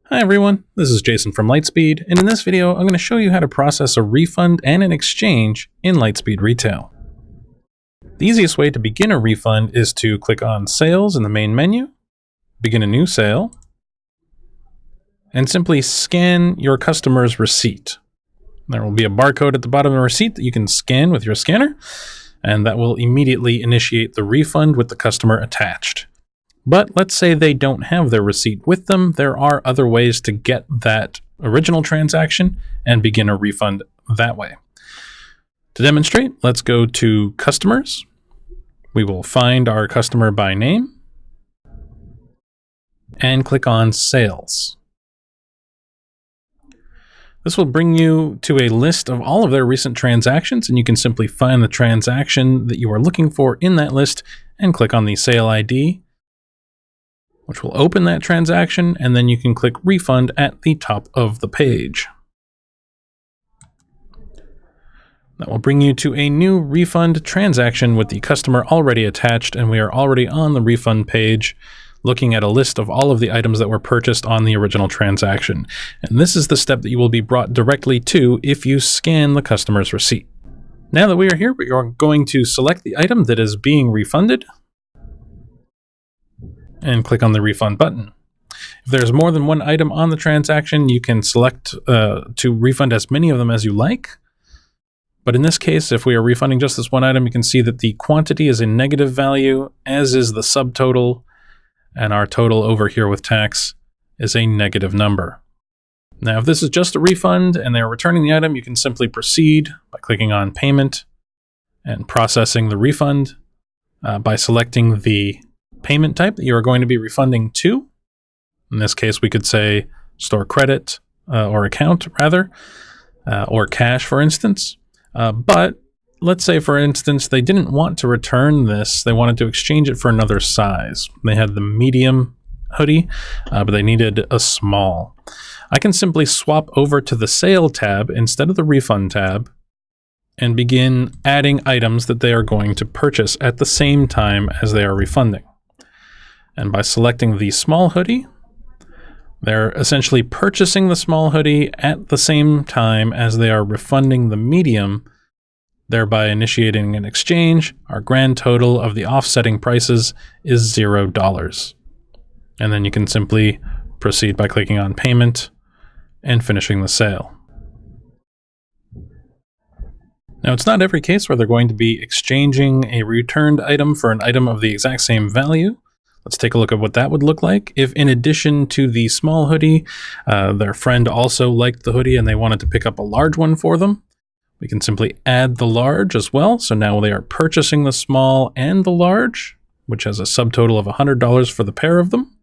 Hi everyone, this is Jason from Lightspeed, and in this video I'm going to show you how to process a refund and an exchange in Lightspeed Retail. The easiest way to begin a refund is to click on Sales in the main menu, begin a new sale, and simply scan your customer's receipt. There will be a barcode at the bottom of the receipt that you can scan with your scanner, and that will immediately initiate the refund with the customer attached. But let's say they don't have their receipt with them. There are other ways to get that original transaction and begin a refund that way. To demonstrate, let's go to Customers. We will find our customer by name and click on Sales. This will bring you to a list of all of their recent transactions, and you can simply find the transaction that you are looking for in that list and click on the sale ID, which will open that transaction, and then you can click Refund at the top of the page. That will bring you to a new refund transaction with the customer already attached, and we are already on the refund page looking at a list of all of the items that were purchased on the original transaction. And this is the step that you will be brought directly to if you scan the customer's receipt. Now that we are here, we are going to select the item that is being refunded and click on the refund button. If there's more than one item on the transaction, you can select to refund as many of them as you like. But in this case, if we are refunding just this one item, you can see that the quantity is a negative value, as is the subtotal, and our total over here with tax is a negative number. Now, if this is just a refund and they're returning the item, you can simply proceed by clicking on Payment and processing the refund by selecting the payment type that you are going to be refunding to. In this case, we could say store credit or account rather, or cash, for instance. But let's say, for instance, they didn't want to return this. They wanted to exchange it for another size. They had the medium hoodie, but they needed a small. I can simply swap over to the Sale tab instead of the Refund tab and begin adding items that they are going to purchase at the same time as they are refunding. And by selecting the small hoodie, they're essentially purchasing the small hoodie at the same time as they are refunding the medium, thereby initiating an exchange. Our grand total of the offsetting prices is $0. And then you can simply proceed by clicking on Payment and finishing the sale. Now, it's not every case where they're going to be exchanging a returned item for an item of the exact same value. Let's take a look at what that would look like. If in addition to the small hoodie, their friend also liked the hoodie and they wanted to pick up a large one for them, we can simply add the large as well. So now they are purchasing the small and the large, which has a subtotal of $100 for the pair of them.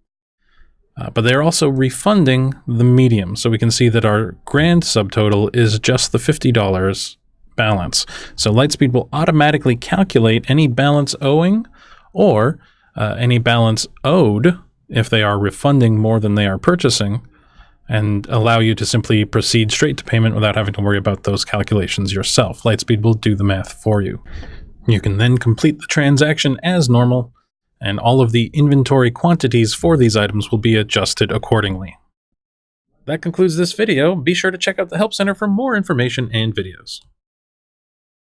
But they're also refunding the medium. So we can see that our grand subtotal is just the $50 balance. So Lightspeed will automatically calculate any balance owing or any balance owed if they are refunding more than they are purchasing, and allow you to simply proceed straight to payment without having to worry about those calculations yourself. Lightspeed will do the math for you. You can then complete the transaction as normal, and all of the inventory quantities for these items will be adjusted accordingly. That concludes this video. Be sure to check out the Help Center for more information and videos.